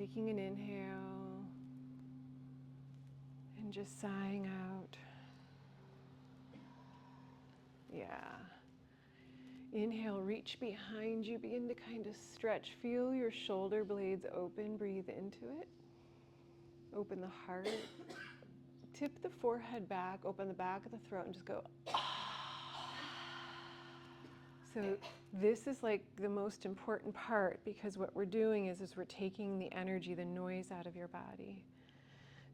taking an inhale and just sighing out. Yeah. Inhale, reach behind you, begin to kind of stretch. Feel your shoulder blades open, breathe into it. Open the heart. Tip the forehead back, open the back of the throat, and just go. So this is like the most important part, because what we're doing is we're taking the energy, the noise out of your body.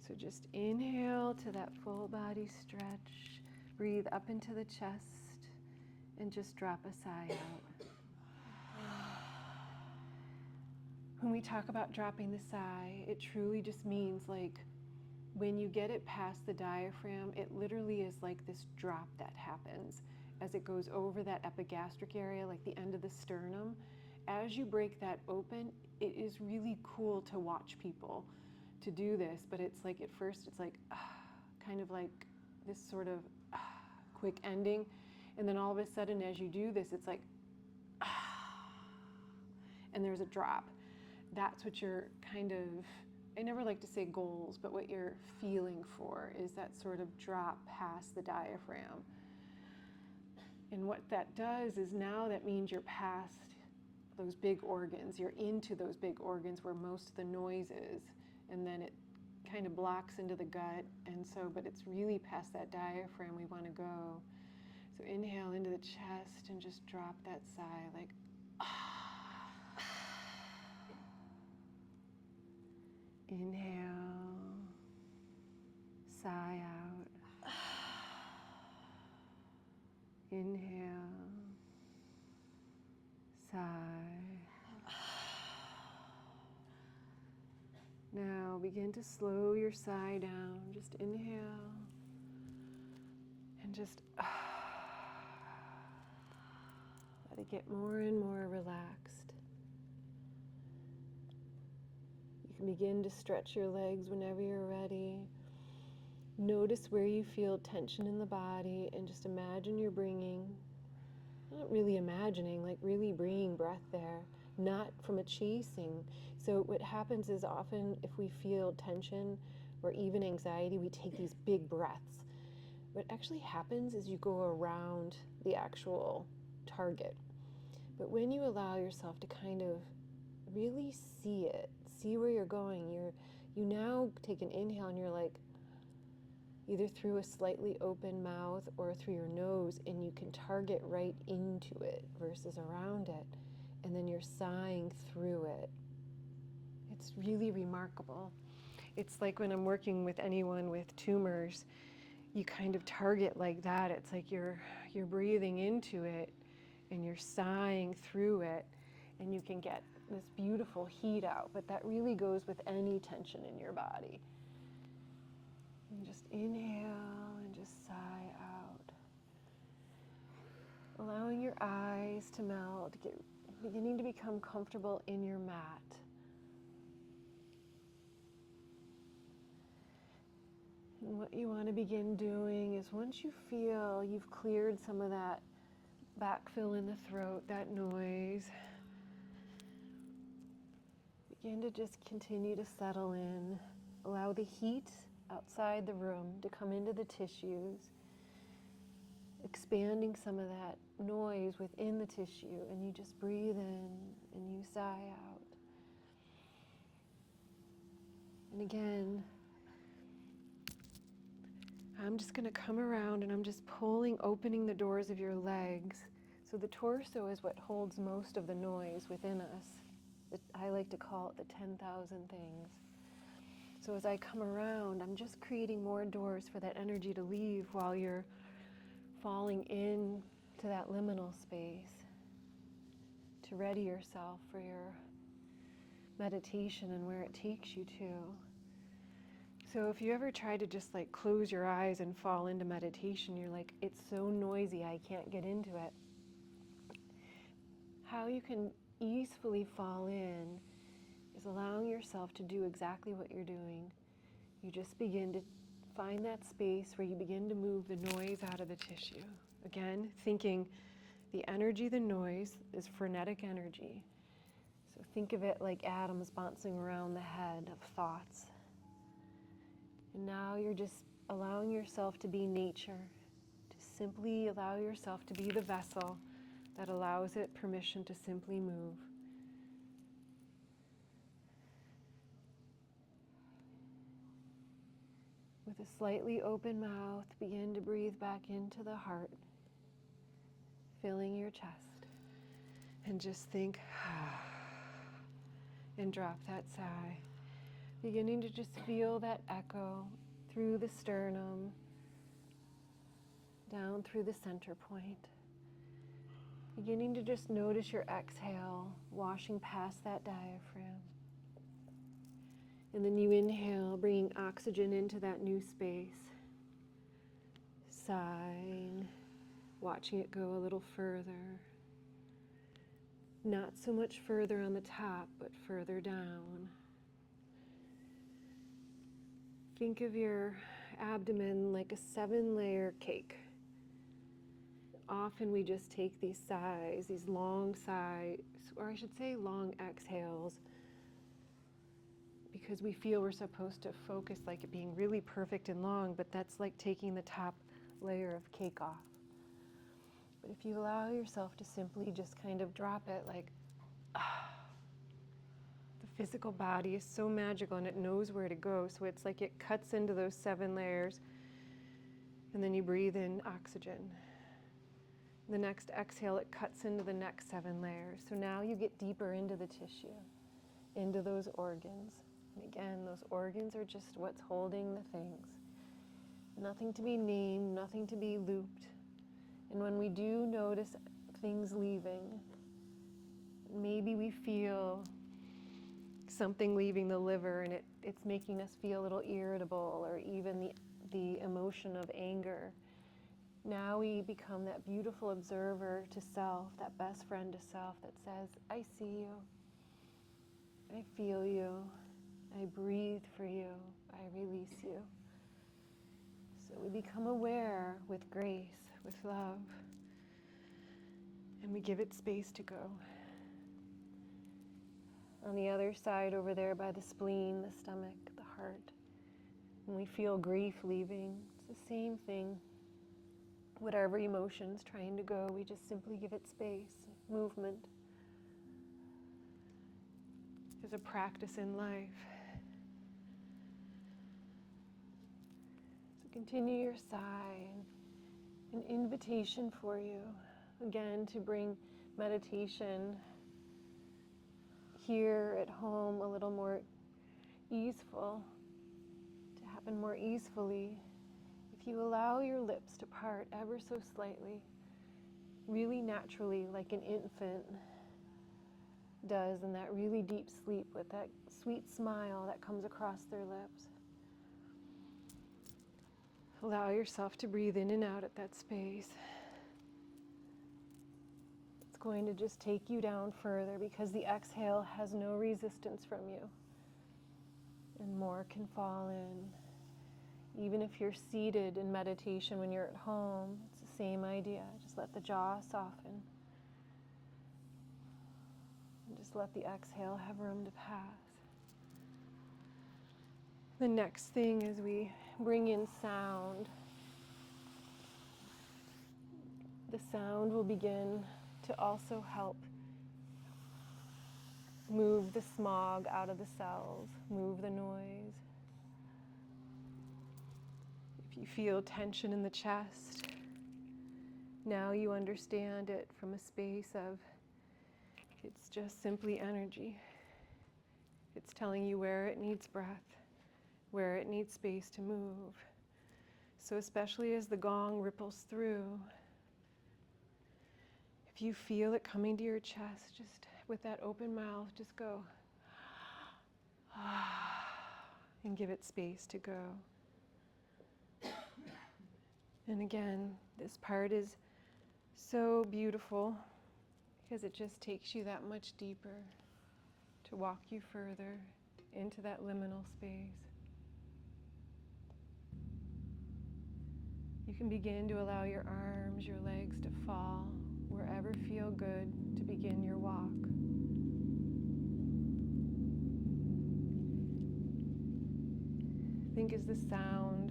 So just inhale to that full body stretch. Breathe up into the chest and just drop a sigh out. When we talk about dropping the sigh, it truly just means like when you get it past the diaphragm, it literally is like this drop that happens as it goes over that epigastric area, like the end of the sternum. As you break that open, it is really cool to watch people to do this, but it's like at first it's like kind of like this sort of quick ending, and then all of a sudden as you do this, it's like and there's a drop. That's what you're kind of, I never like to say goals, but what you're feeling for is that sort of drop past the diaphragm. And what that does is now that means you're past those big organs, you're into those big organs where most of the noise is, and then it kind of blocks into the gut, and so, but it's really past that diaphragm we want to go. So inhale into the chest and just drop that sigh, like inhale, sigh out. Inhale, sigh. Now begin to slow your sigh down. Just inhale and just let it get more and more relaxed. You can begin to stretch your legs whenever you're ready. Notice where you feel tension in the body, and just imagine you're bringing, not really imagining, like really bringing breath there, not from a chasing. So what happens is often if we feel tension or even anxiety, we take these big breaths. What actually happens is you go around the actual target. But when you allow yourself to kind of really see it, see where you're going, you now take an inhale and you're like, either through a slightly open mouth or through your nose, and you can target right into it versus around it, and then you're sighing through it. It's really remarkable. It's like when I'm working with anyone with tumors, you kind of target like that. It's like you're breathing into it and you're sighing through it, and you can get this beautiful heat out, but that really goes with any tension in your body. And just inhale and just sigh out. Allowing your eyes to melt, beginning to become comfortable in your mat. And what you want to begin doing is, once you feel you've cleared some of that backfill in the throat, that noise, begin to just continue to settle in. Allow the heat outside the room to come into the tissues, expanding some of that noise within the tissue, and you just breathe in and you sigh out. And again, I'm just going to come around and I'm just opening the doors of your legs. So the torso is what holds most of the noise within us. I like to call it the 10,000 things. So as I come around, I'm just creating more doors for that energy to leave while you're falling in to that liminal space, to ready yourself for your meditation and where it takes you to. So if you ever try to just like close your eyes and fall into meditation, you're like, it's so noisy, I can't get into it. How you can easily fall in is allowing yourself to do exactly what you're doing. You just begin to find that space where you begin to move the noise out of the tissue. Again, thinking the energy, the noise is frenetic energy. So Think of it like atoms bouncing around the head of thoughts. And now you're just allowing yourself to be nature, to simply allow yourself to be the vessel that allows it permission to simply move. With a slightly open mouth, begin to breathe back into the heart, filling your chest. And just think, and drop that sigh. Beginning to just feel that echo through the sternum, down through the center point. Beginning to just notice your exhale washing past that diaphragm. And then you inhale, bringing oxygen into that new space. Sighing, watching it go a little further. Not so much further on the top, but further down. Think of your abdomen like a 7-layer cake. Often we just take these sighs, these long sighs, or I should say long exhales, because we feel we're supposed to focus like it being really perfect and long, but that's like taking the top layer of cake off. But if you allow yourself to simply just kind of drop it like, the physical body is so magical and it knows where to go. So it's like it cuts into those 7 layers and then you breathe in oxygen. The next exhale, it cuts into the next 7 layers. So now you get deeper into the tissue, into those organs. And again, those organs are just what's holding the things. Nothing to be named, nothing to be looped. And when we do notice things leaving, maybe we feel something leaving the liver and it's making us feel a little irritable, or even the emotion of anger. Now we become that beautiful observer to self, that best friend to self that says, I see you, I feel you, I breathe for you, I release you. So we become aware with grace, with love, and we give it space to go. On the other side, over there by the spleen, the stomach, the heart, when we feel grief leaving, it's the same thing. Whatever emotion's trying to go, we just simply give it space, movement. There's a practice in life. So continue your sigh, an invitation for you, again, to bring meditation here at home a little more easeful, to happen more easily. If you allow your lips to part ever so slightly, really naturally, like an infant does in that really deep sleep with that sweet smile that comes across their lips. Allow yourself to breathe in and out at that space. It's going to just take you down further because the exhale has no resistance from you. And more can fall in. Even if you're seated in meditation when you're at home, it's the same idea. Just let the jaw soften. And just let the exhale have room to pass. The next thing is we bring in sound. The sound will begin to also help move the smog out of the cells, move the noise. If you feel tension in the chest, now you understand it from a space of it's just simply energy. It's telling you where it needs breath, where it needs space to move. So especially as the gong ripples through, if you feel it coming to your chest, just with that open mouth, just go and give it space to go. And again, this part is so beautiful because it just takes you that much deeper to walk you further into that liminal space. You can begin to allow your arms, your legs to fall wherever feel good to begin your walk. think is the sound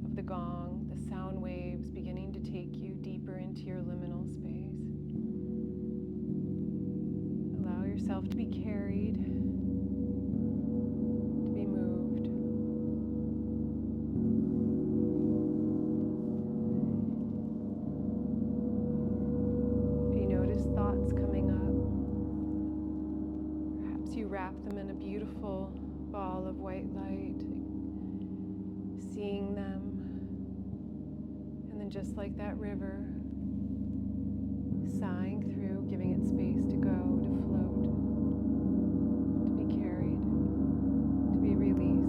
of the gong, the sound waves beginning to take you deeper into your liminal space. Allow yourself to be carried, to be moved. If you notice thoughts coming up, perhaps you wrap them in a beautiful ball of white light, seeing them, and then just like that river, sighing through, giving it space to go, to float, to be carried, to be released.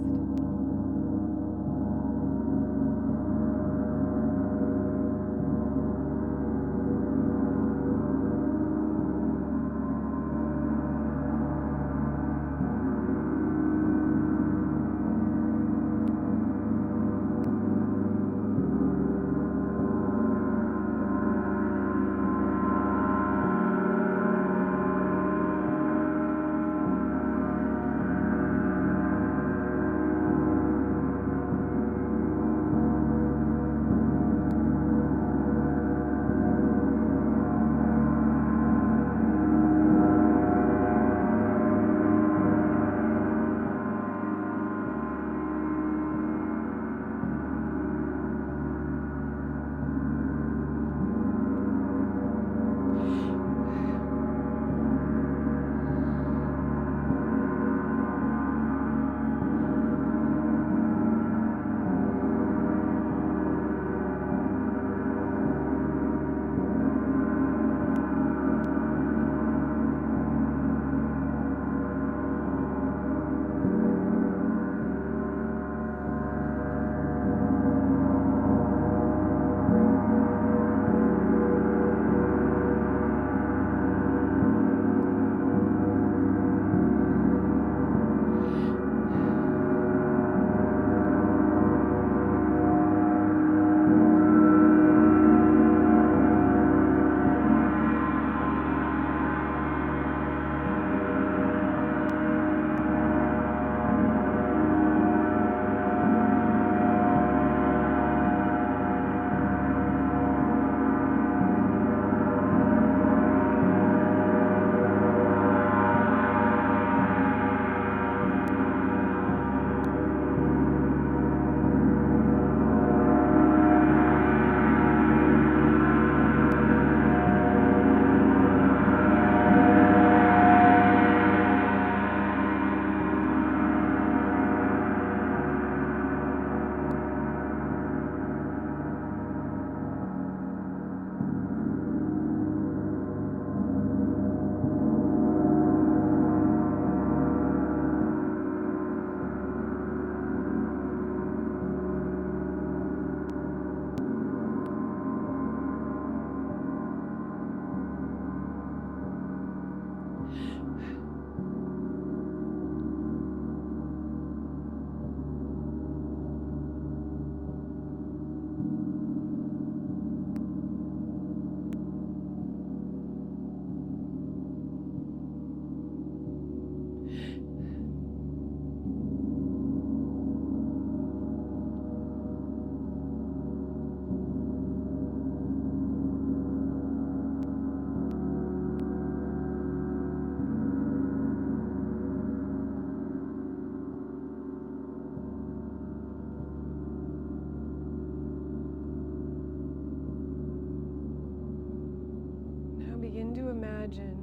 Begin to imagine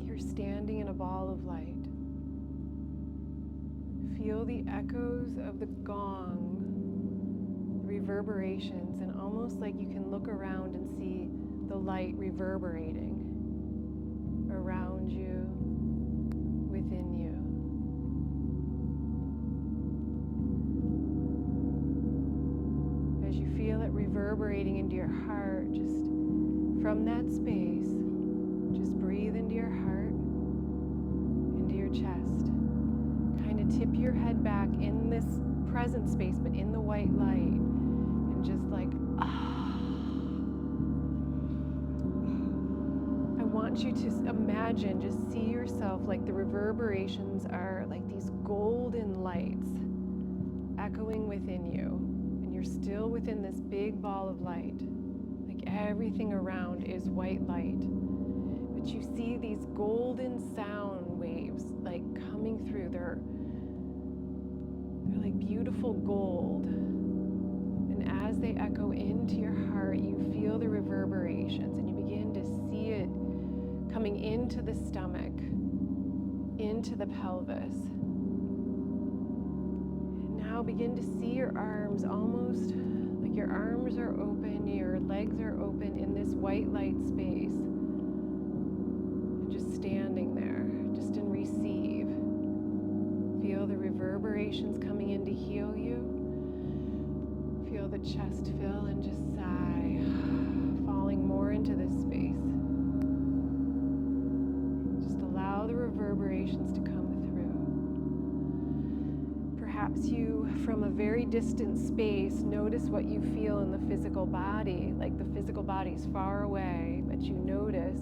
you're standing in a ball of light. Feel the echoes of the gong, the reverberations, and almost like you can look around and see the light reverberating around you, within you. As you feel it reverberating into your heart, just from that space, just breathe into your heart, into your chest. Kind of tip your head back in this present space, but in the white light, and just like, I want you to imagine, just see yourself like the reverberations are like these golden lights echoing within you, and you're still within this big ball of light. Like everything around is white light. But you see these golden sound waves like coming through. They're like beautiful gold. And as they echo into your heart, you feel the reverberations and you begin to see it coming into the stomach, into the pelvis. And now begin to see your arms almost like your arms are open, your legs are open in this white light space. And just standing there, just in receive. Feel the reverberations coming in to heal you. Feel the chest fill and just sigh, falling more into this space. Just allow the reverberations to come through. Perhaps you, from a very distant space, notice what you feel in the physical body, like the physical body's far away, but you notice,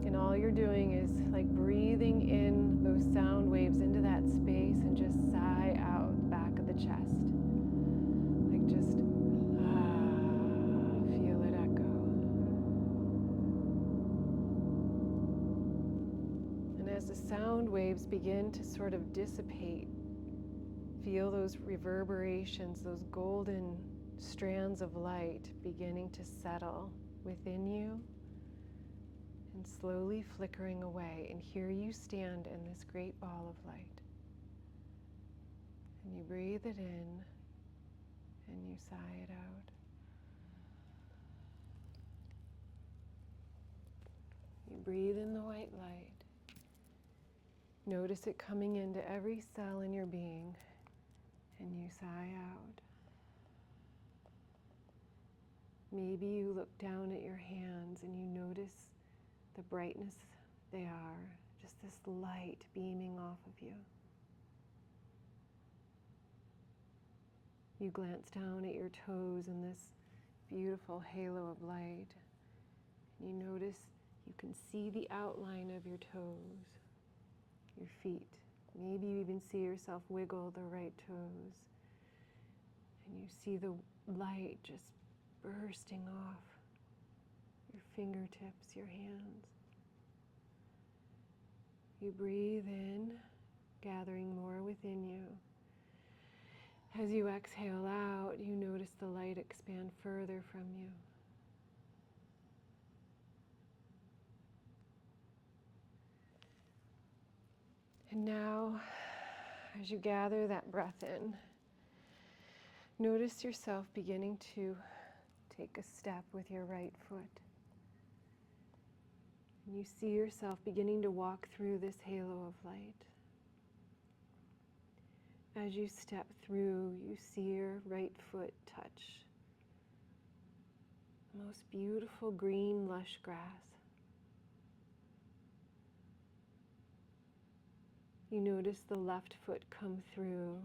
and all you're doing is like breathing in those sound waves into that space and just sigh out the back of the chest. Just feel it echo. And as the sound waves begin to sort of dissipate, feel those reverberations, those golden strands of light beginning to settle within you and slowly flickering away. And here you stand in this great ball of light. And you breathe it in. And you sigh it out. You breathe in the white light. Notice it coming into every cell in your being. And you sigh out. Maybe you look down at your hands and you notice the brightness they are. Just this light beaming off of you. You glance down at your toes in this beautiful halo of light. You notice you can see the outline of your toes, your feet. Maybe you even see yourself wiggle the right toes. And you see the light just bursting off your fingertips, your hands. You breathe in, gathering more within you. As you exhale out, you notice the light expand further from you. And now, as you gather that breath in, notice yourself beginning to take a step with your right foot. And you see yourself beginning to walk through this halo of light. As you step through, you see your right foot touch the most beautiful green, lush grass. You notice the left foot come through.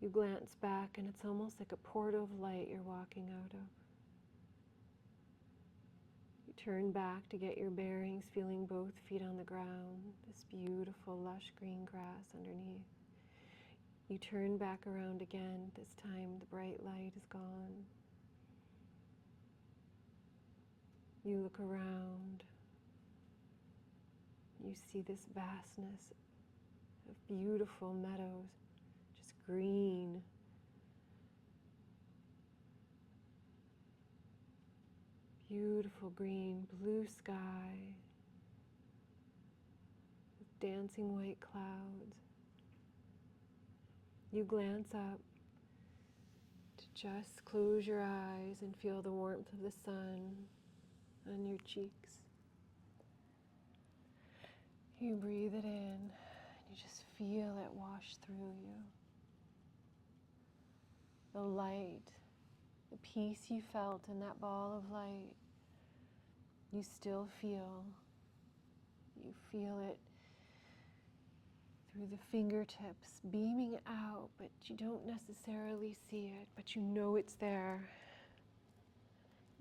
You glance back and it's almost like a portal of light you're walking out of. You turn back to get your bearings, feeling both feet on the ground, this beautiful lush green grass underneath. You turn back around again. This time the bright light is gone. You look around. You see this vastness of beautiful meadows, just green. Beautiful green, blue sky, with dancing white clouds. You glance up to just close your eyes and feel the warmth of the sun on your cheeks. You breathe it in and you just feel it wash through you. The light, the peace you felt in that ball of light, you still feel. You feel it through the fingertips, beaming out, but you don't necessarily see it, but you know it's there.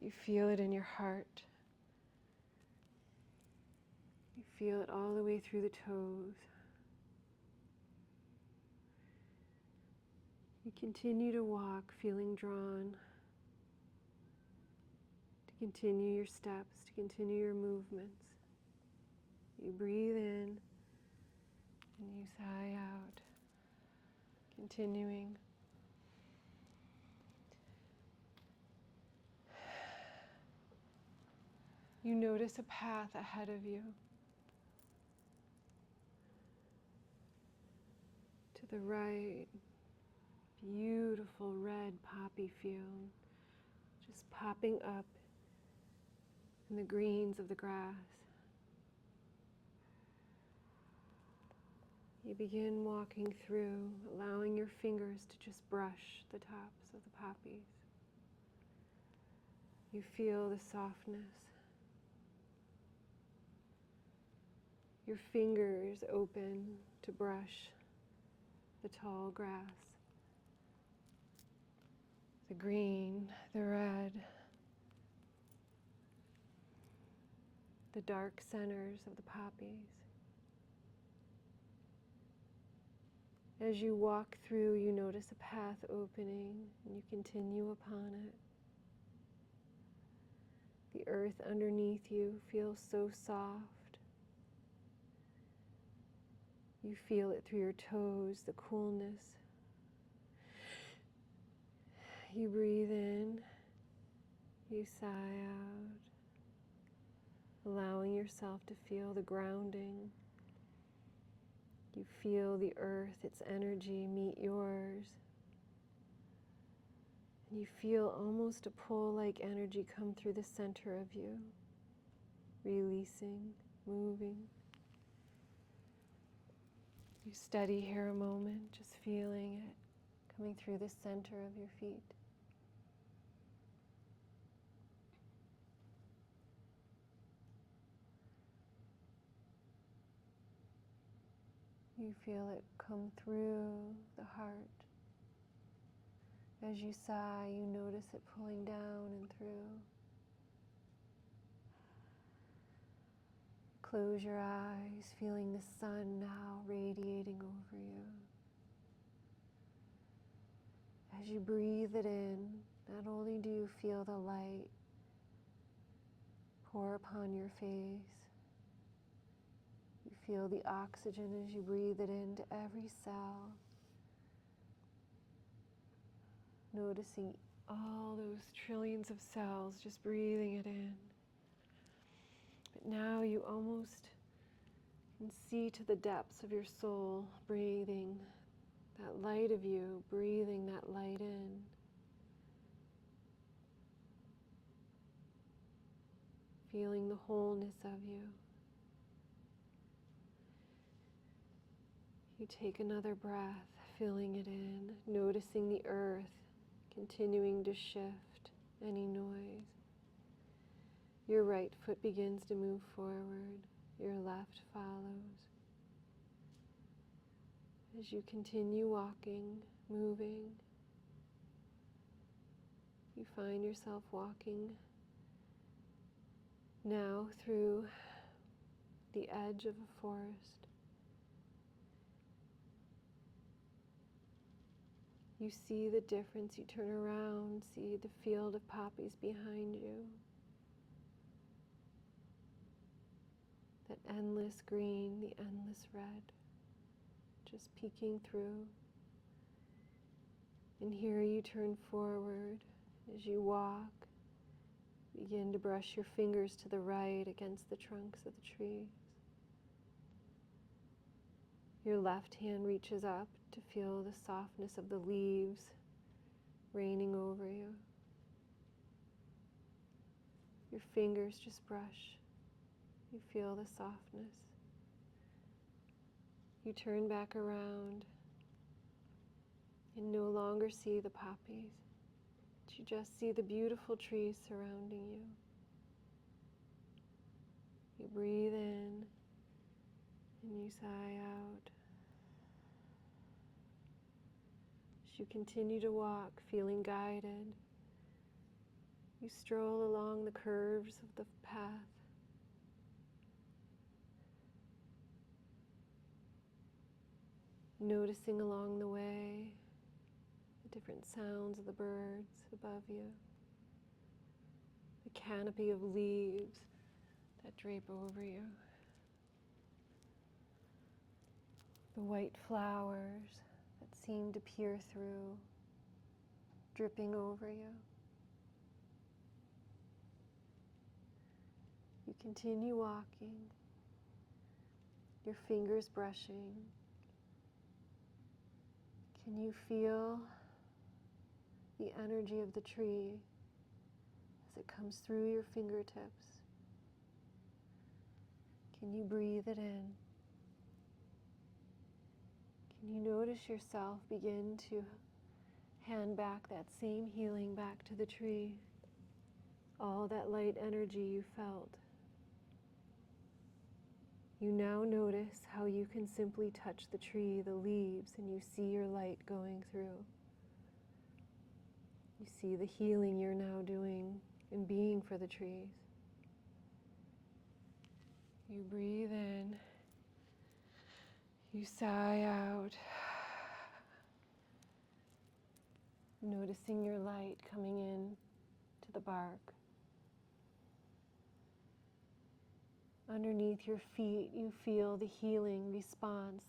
You feel it in your heart. You feel it all the way through the toes. You continue to walk, feeling drawn to continue your steps, to continue your movements. You breathe in and you sigh out, continuing. You notice a path ahead of you. To the right, beautiful red poppy field, just popping up in the greens of the grass. You begin walking through, allowing your fingers to just brush the tops of the poppies. You feel the softness. Your fingers open to brush the tall grass. The green, the red, the dark centers of the poppies. As you walk through, you notice a path opening and you continue upon it. The earth underneath you feels so soft. You feel it through your toes, the coolness. You breathe in, you sigh out, allowing yourself to feel the grounding. You feel the earth, its energy meet yours. And you feel almost a pull-like energy come through the center of you, releasing, moving. You steady here a moment, just feeling it coming through the center of your feet. You feel it come through the heart. As you sigh, you notice it pulling down and through. Close your eyes, feeling the sun now radiating over you. As you breathe it in, not only do you feel the light pour upon your face, you feel the oxygen as you breathe it into every cell. Noticing all those trillions of cells, just breathing it in. But now you almost can see to the depths of your soul, breathing that light of you, breathing that light in. Feeling the wholeness of you. You take another breath, filling it in, noticing the earth continuing to shift any noise. Your right foot begins to move forward, your left follows. As you continue walking, moving, you find yourself walking now through the edge of a forest. You see the difference, you turn around, see the field of poppies behind you. That endless green, the endless red, just peeking through. And here you turn forward as you walk. Begin to brush your fingers to the right against the trunks of the trees. Your left hand reaches up to feel the softness of the leaves raining over you. Your fingers just brush. You feel the softness. You turn back around and no longer see the poppies, but you just see the beautiful trees surrounding you. You breathe in and you sigh out. As you continue to walk, feeling guided, you stroll along the curves of the path. Noticing along the way the the different sounds of the birds above you, the canopy of leaves that drape over you, the white flowers that seem to peer through, dripping over you. You continue walking, your fingers brushing. Can you feel the energy of the tree as it comes through your fingertips? Can you breathe it in? Can you notice yourself begin to hand back that same healing back to the tree? All that light energy you felt. You now notice how you can simply touch the tree, the leaves, and you see your light going through. You see the healing you're now doing and being for the trees. You breathe in. You sigh out. Noticing your light coming in to the bark. Underneath your feet, you feel the healing response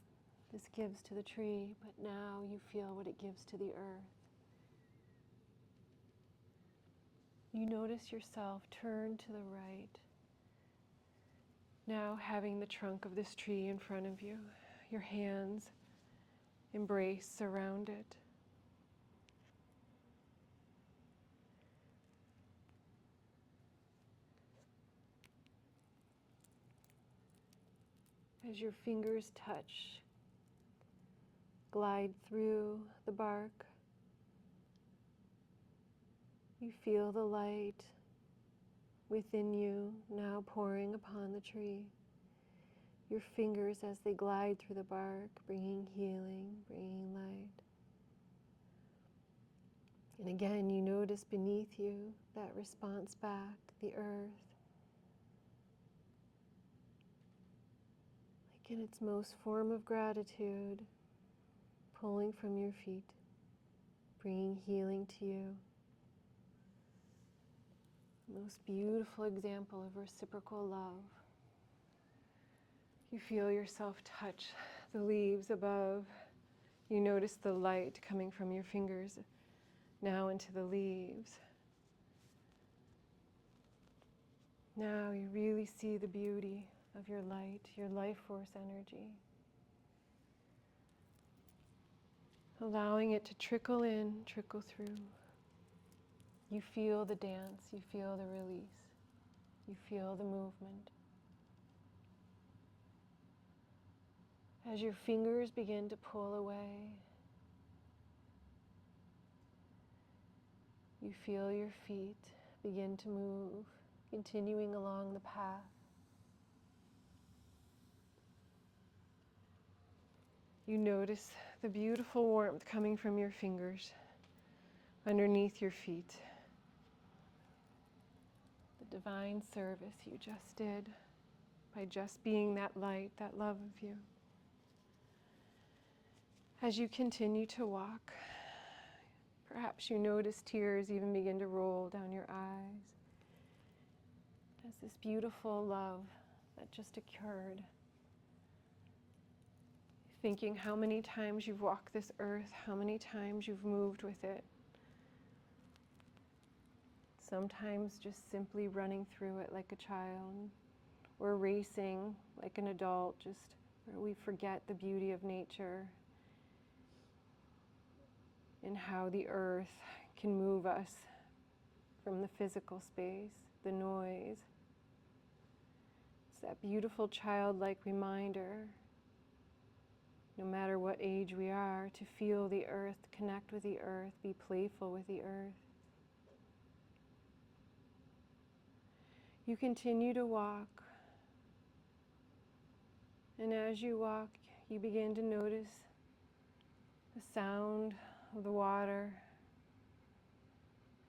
this gives to the tree, but now you feel what it gives to the earth. You notice yourself turn to the right, now having the trunk of this tree in front of you, your hands embrace around it. As your fingers touch, glide through the bark, you feel the light within you now pouring upon the tree. Your fingers as they glide through the bark, bringing healing, bringing light. And again, you notice beneath you that response back, the earth, like in its most form of gratitude, pulling from your feet, bringing healing to you. Most beautiful example of reciprocal love. You feel yourself touch the leaves above. You notice the light coming from your fingers now into the leaves. Now you really see the beauty of your light, your life force energy. Allowing it to trickle in, trickle through. You feel the dance, you feel the release, you feel the movement. As your fingers begin to pull away, you feel your feet begin to move, continuing along the path. You notice the beautiful warmth coming from your fingers underneath your feet. The divine service you just did by just being that light, that love of you. As you continue to walk, perhaps you notice tears even begin to roll down your eyes as this beautiful love that just occurred. Thinking how many times you've walked this earth, how many times you've moved with it. Sometimes just simply running through it like a child, or racing like an adult, just where we forget the beauty of nature and how the earth can move us from the physical space, the noise. It's that beautiful childlike reminder, no matter what age we are, to feel the earth, connect with the earth, be playful with the earth. You continue to walk, and as you walk, you begin to notice the sound of the water,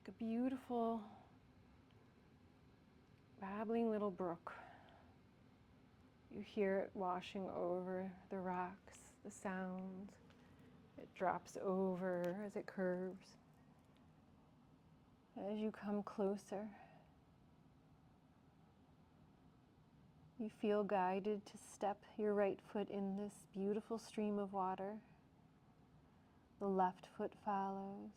like a beautiful, babbling little brook. You hear it washing over the rocks, the sounds, It drops over as it curves. As you come closer, you feel guided to step your right foot in this beautiful stream of water. The left foot follows.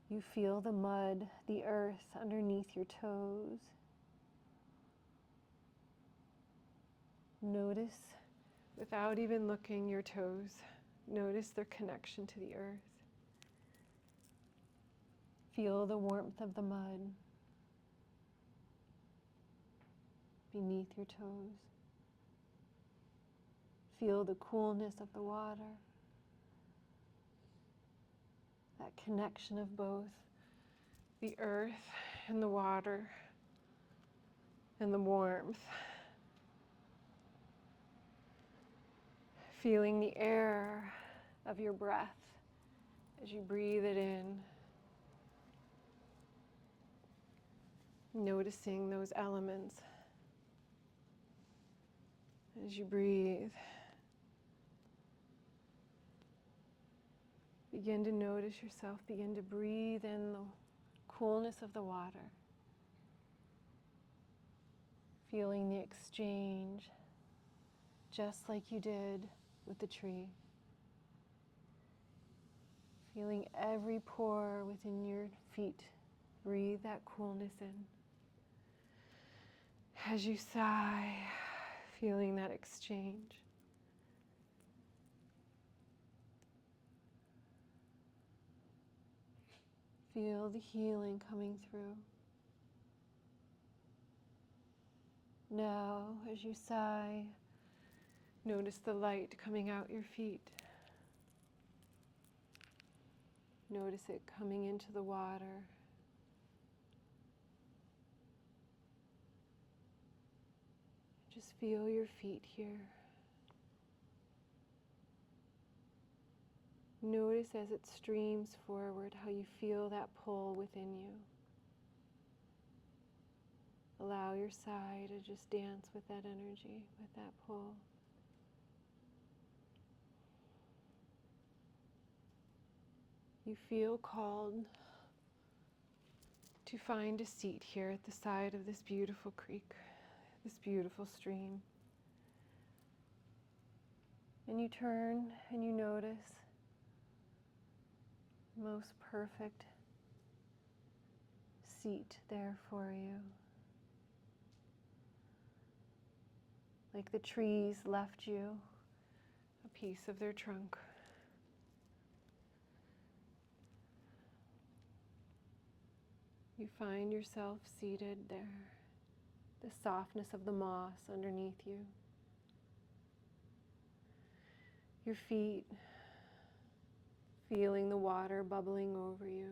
You feel the mud, the earth underneath your toes. Notice, without even looking, your toes. Notice their connection to the earth. Feel the warmth of the mud beneath your toes. Feel the coolness of the water. That connection of both the earth and the water and the warmth. Feeling the air of your breath as you breathe it in. Noticing those elements as you breathe. Begin to notice yourself, begin to breathe in the coolness of the water. Feeling the exchange, just like you did with the tree. Feeling every pore within your feet. Breathe that coolness in. As you sigh, feeling that exchange. Feel the healing coming through. Now, as you sigh, notice the light coming out your feet. Notice it coming into the water. Just feel your feet here. Notice as it streams forward how you feel that pull within you. Allow your sigh to just dance with that energy, with that pull. You feel called to find a seat here at the side of this beautiful creek, this beautiful stream. And you turn and you notice the most perfect seat there for you. Like the trees left you a piece of their trunk. You find yourself seated there, the softness of the moss underneath you. Your feet feeling the water bubbling over you.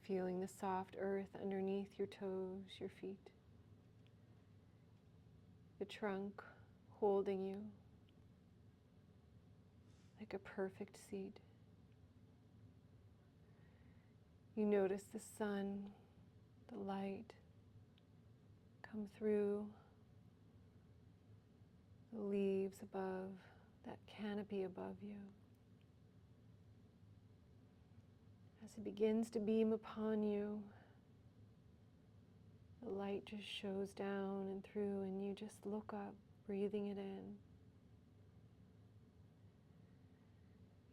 Feeling the soft earth underneath your toes, your feet. The trunk holding you like a perfect seat. You notice the sun, the light come through the leaves above, that canopy above you. As it begins to beam upon you, the light just shows down and through, and you just look up, breathing it in.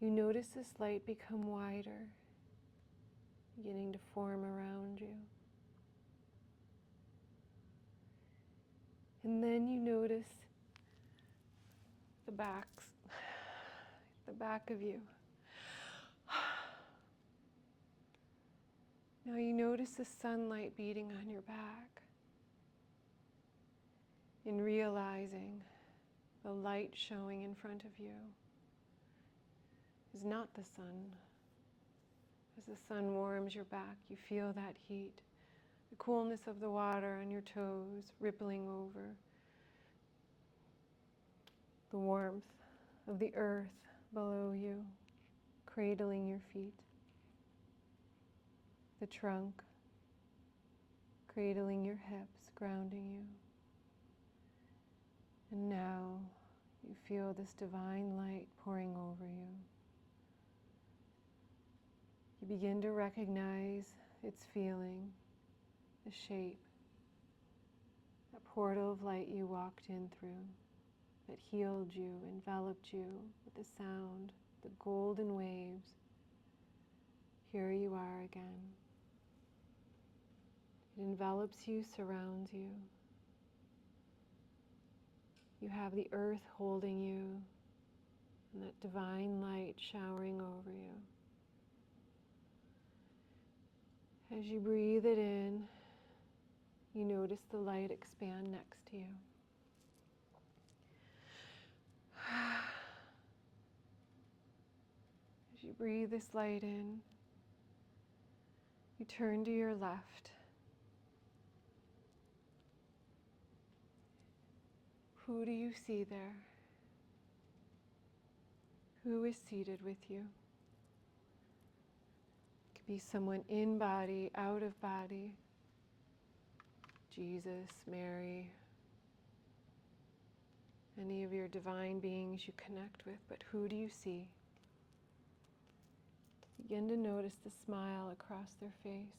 You notice this light become wider, beginning to form around you. And then you notice the back of you. Now you notice the sunlight beating on your back, and realizing the light showing in front of you is not the sun. As the sun warms your back, you feel that heat, the coolness of the water on your toes rippling over, the warmth of the earth below you, cradling your feet, the trunk cradling your hips, grounding you. And now you feel this divine light pouring over you. You begin to recognize its feeling, the shape, that portal of light you walked in through, that healed you, enveloped you with the sound, the golden waves. Here you are again. It envelops you, surrounds you. You have the earth holding you, and that divine light showering over you. As you breathe it in, you notice the light expand next to you. As you breathe this light in, you turn to your left. Who do you see there? Who is seated with you? It could be someone in body, out of body. Jesus, Mary, any of your divine beings you connect with, but who do you see? Begin to notice the smile across their face.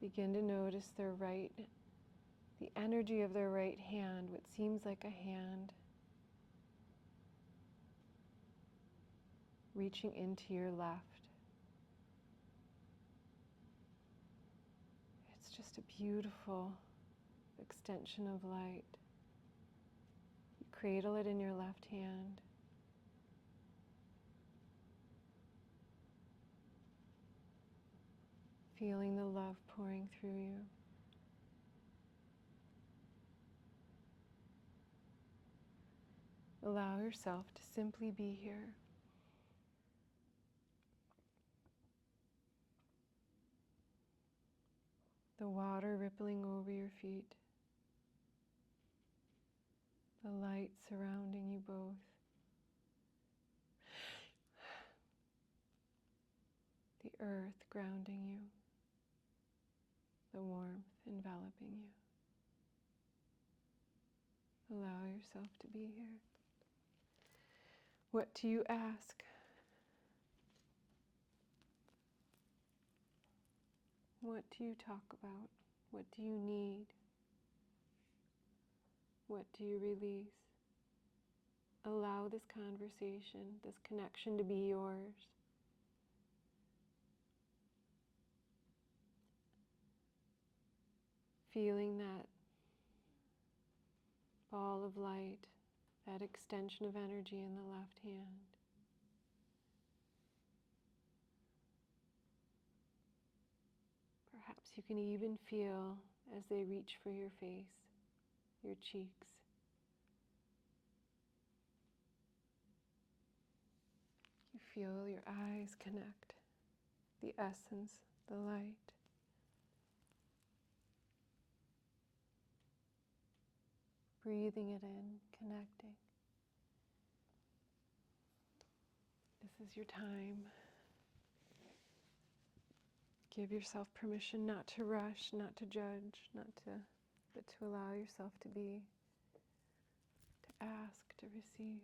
Begin to notice their the energy of their right hand, what seems like a hand, reaching into your left. It's just a beautiful extension of light. You cradle it in your left hand. Feeling the love pouring through you. Allow yourself to simply be here. The water rippling over your feet. The light surrounding you both. The earth grounding you. The warmth enveloping you. Allow yourself to be here. What do you ask? What do you talk about? What do you need? What do you release? Allow this conversation, this connection to be yours. Feeling that ball of light, that extension of energy in the left hand. Perhaps you can even feel as they reach for your face, your cheeks. You feel your eyes connect, the essence, the light. Breathing it in, connecting. This is your time. Give yourself permission not to rush, not to judge, but to allow yourself to be, to ask, to receive.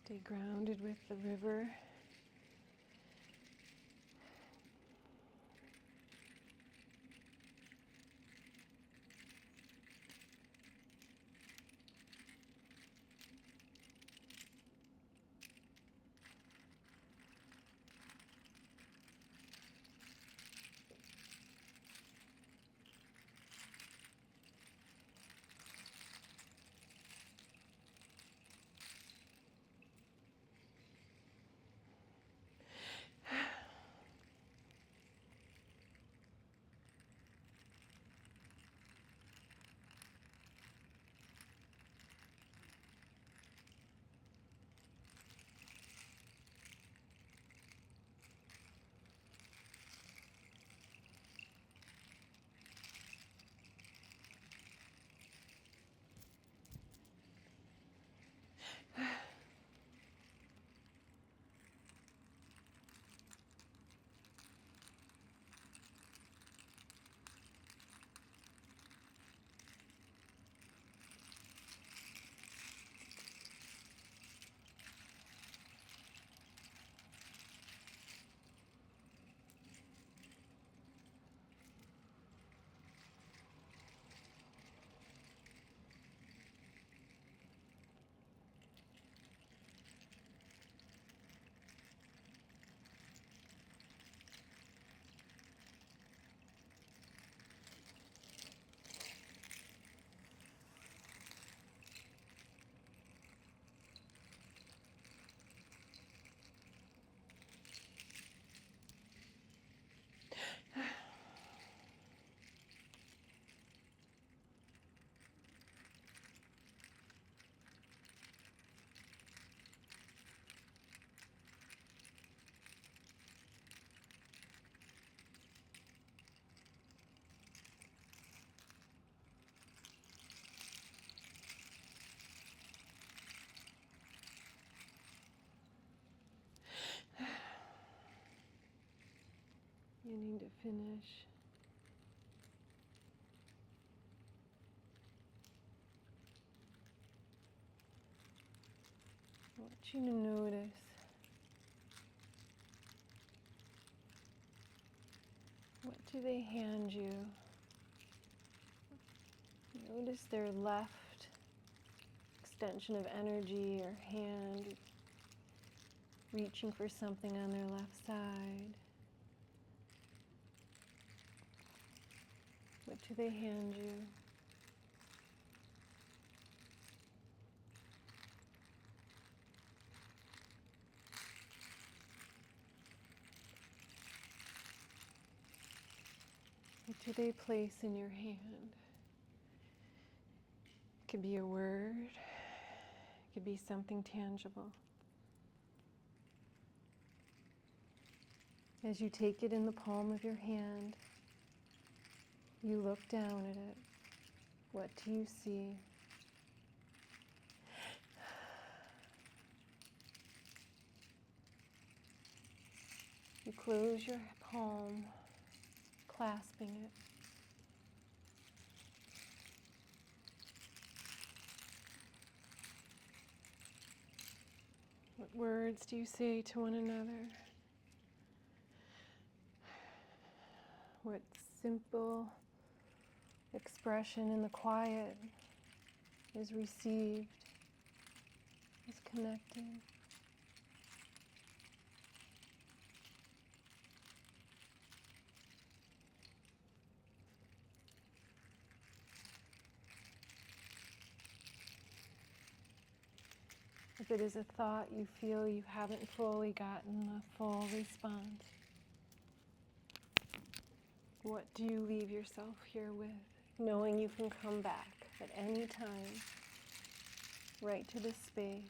Stay grounded with the river. You need to finish. I want you to notice what do they hand you. Notice their left extension of energy or hand reaching for something on their left side. What do they hand you? What do they place in your hand? It could be a word, it could be something tangible. As you take it in the palm of your hand, you look down at it. What do you see? You close your palm, clasping it. What words do you say to one another? What simple expression in the quiet is received, is connected? If it is a thought you feel you haven't fully gotten a full response, what do you leave yourself here with, knowing you can come back at any time, right to this space?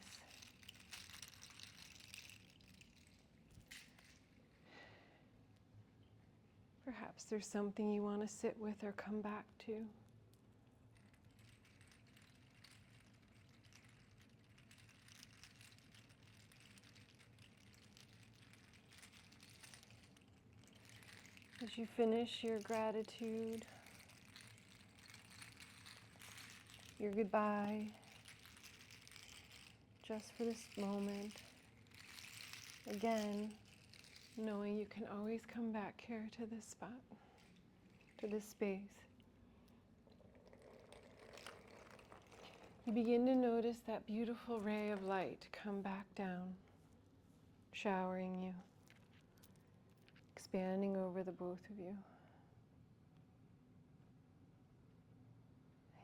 Perhaps there's something you want to sit with or come back to. As you finish your gratitude, your goodbye, just for this moment. Again, knowing you can always come back here to this spot, to this space. You begin to notice that beautiful ray of light come back down, showering you, expanding over the both of you.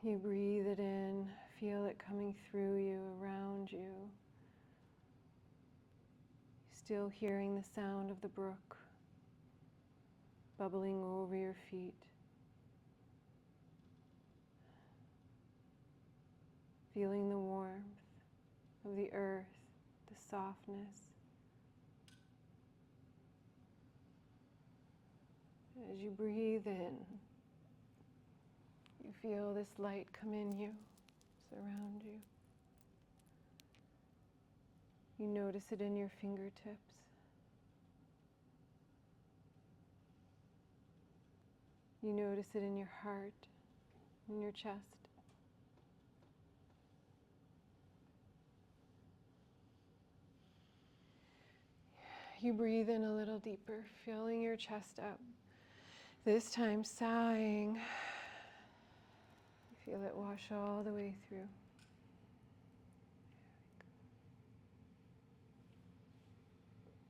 You breathe it in, feel it coming through you, around you. Still hearing the sound of the brook bubbling over your feet. Feeling the warmth of the earth, the softness. As you breathe in, you feel this light come in you, surround you. You notice it in your fingertips. You notice it in your heart, in your chest. You breathe in a little deeper, filling your chest up. This time sighing. Feel it wash all the way through.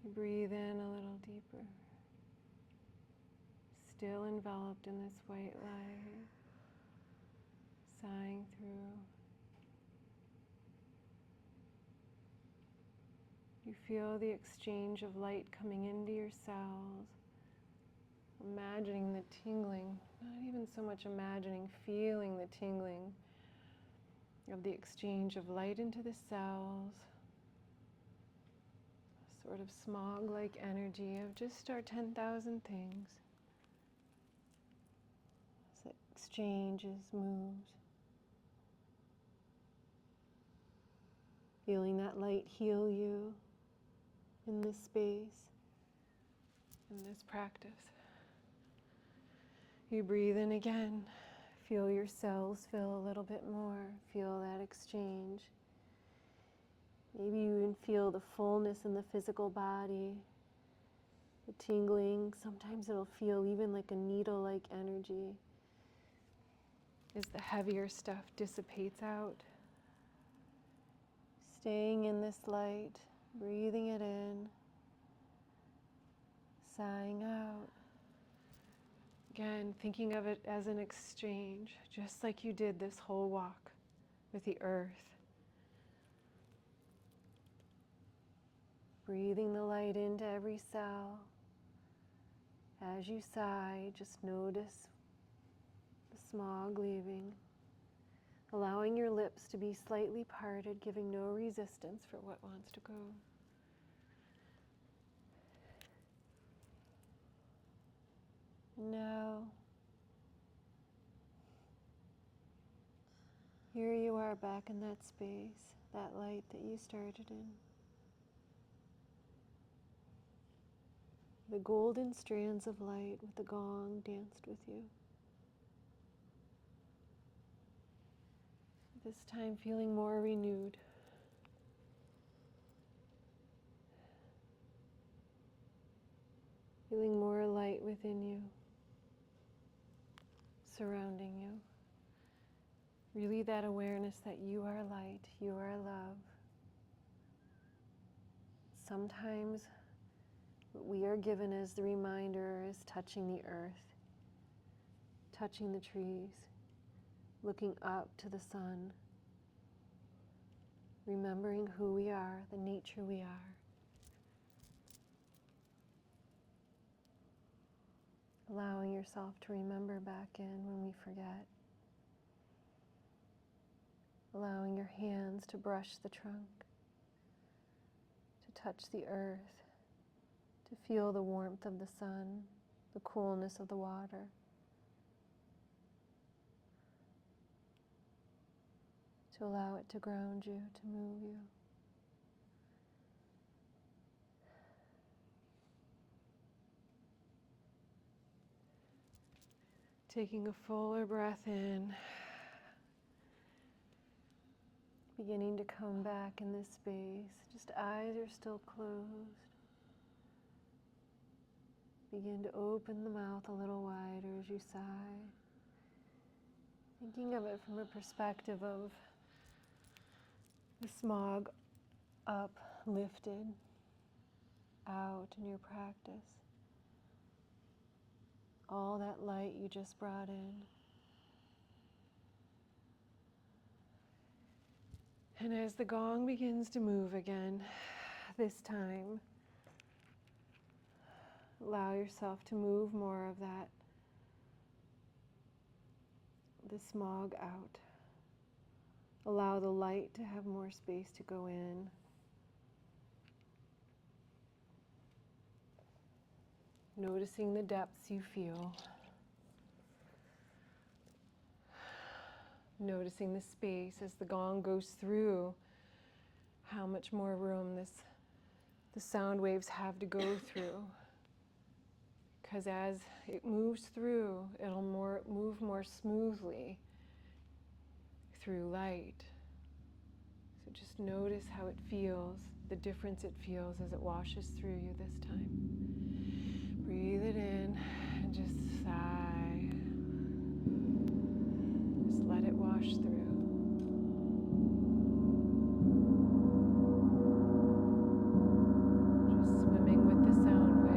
You breathe in a little deeper. Still enveloped in this white light. Sighing through. You feel the exchange of light coming into your cells. Imagining the tingling, not even so much imagining, feeling the tingling of the exchange of light into the cells. A sort of smog-like energy of just our 10,000 things. As it exchanges, moves. Feeling that light heal you in this space, in this practice. You breathe in again. Feel your cells fill a little bit more. Feel that exchange. Maybe you even feel the fullness in the physical body, the tingling. Sometimes it'll feel even like a needle-like energy as the heavier stuff dissipates out. Staying in this light, breathing it in, sighing out. Again, thinking of it as an exchange, just like you did this whole walk with the earth. Breathing the light into every cell. As you sigh, just notice the smog leaving, allowing your lips to be slightly parted, giving no resistance for what wants to go. Now, here you are back in that space, that light that you started in. The golden strands of light with the gong danced with you. This time feeling more renewed. Feeling more light within you, surrounding you. Really that awareness that you are light, you are love. Sometimes what we are given as the reminder is touching the earth, touching the trees, looking up to the sun, remembering who we are, the nature we are. Allowing yourself to remember back in when we forget. Allowing your hands to brush the trunk, to touch the earth, to feel the warmth of the sun, the coolness of the water. To allow it to ground you, to move you. Taking a fuller breath in. Beginning to come back in this space. Just eyes are still closed. Begin to open the mouth a little wider as you sigh. Thinking of it from a perspective of the smog up, lifted, out in your practice. All that light you just brought in. And as the gong begins to move again, this time, allow yourself to move more of that, the smog out. Allow the light to have more space to go in. Noticing the depths you feel. Noticing the space as the gong goes through, how much more room the sound waves have to go through. Because as it moves through, it'll move more smoothly through light. So just notice how it feels, the difference it feels as it washes through you this time. Breathe it in and just sigh. Just let it wash through. Just swimming with the sound waves.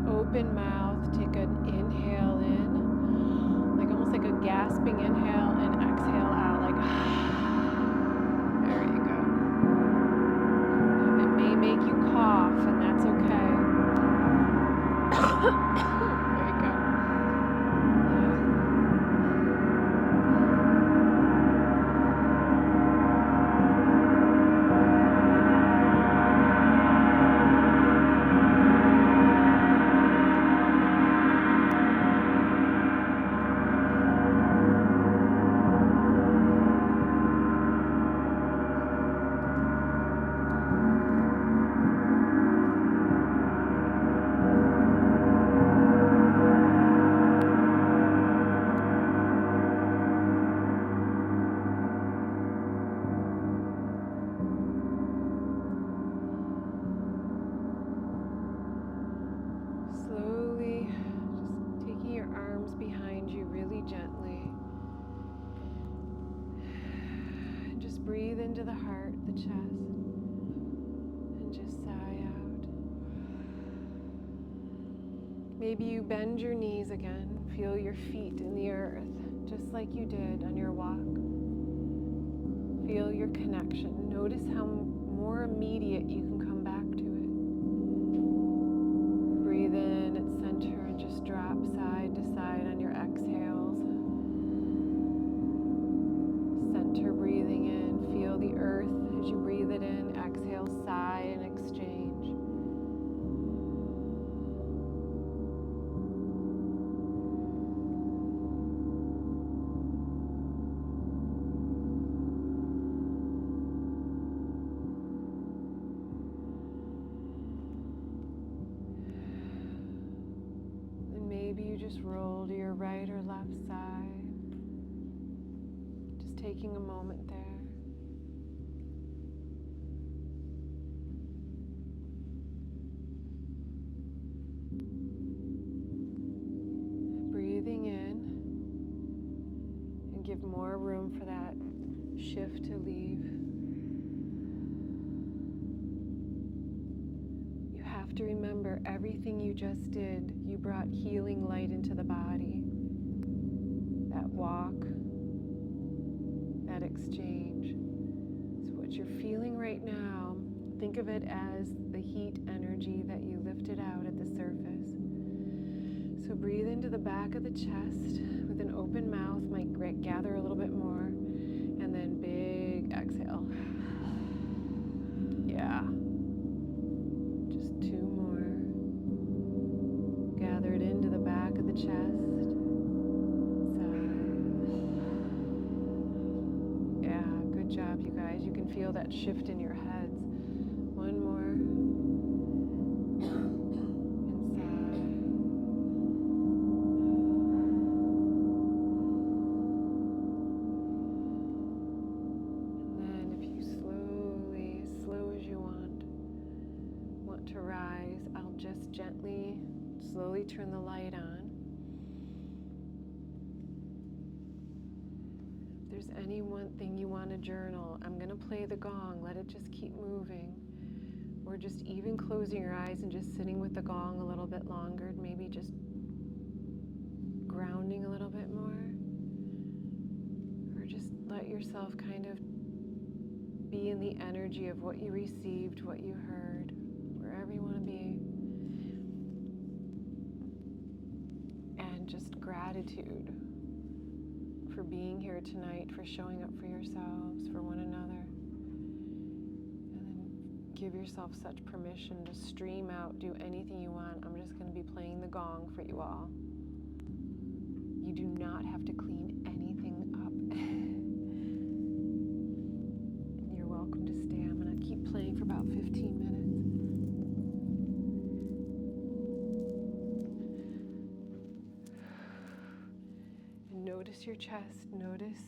Open mouth, take an inhale in, like almost like a gasping inhale, and exhale out, like there you go. It may make you cough, and that's okay. There you go. Slowly, just taking your arms behind you really gently. And just breathe into the heart, the chest, and just sigh out. Maybe you bend your knees again, feel your feet in the earth, just like you did on your walk. Feel your connection. Notice how more immediate you can come back to it. Breathe in at center and just drop side to side on your exhales. Center breathing in. Feel the earth as you breathe it in. Exhale, sigh and exchange. Maybe you just roll to your right or left side. Just taking a moment there. Breathing in and give more room for that shift to leave. You have to remember everything you just did, you brought healing light into the body. That walk, that exchange. what you're feeling right now, think of it as the heat energy that you lifted out at the surface. So breathe into the back of the chest with an open mouth, might gather a little bit more, and then big exhale. Yeah. Just 2 more. Gather it into the back of the chest. Yeah, good job, you guys. You can feel that shift in your heads. 1 more. Inside. And then if you slowly, as slow as you want to rise, I'll just gently, slowly turn the light on. If there's any one thing you want to journal, I'm going to play the gong. Let it just keep moving. Or just even closing your eyes and just sitting with the gong a little bit longer, maybe just grounding a little bit more. Or just let yourself kind of be in the energy of what you received, what you heard, wherever you want to be. And just gratitude for being here tonight, for showing up for yourselves, for one another. And then give yourself such permission to stream out, do anything you want. I'm just going to be playing the gong for you all. You do not have to clean anything up. And you're welcome to stay. I'm going to keep playing for about 15 minutes. Notice your chest, notice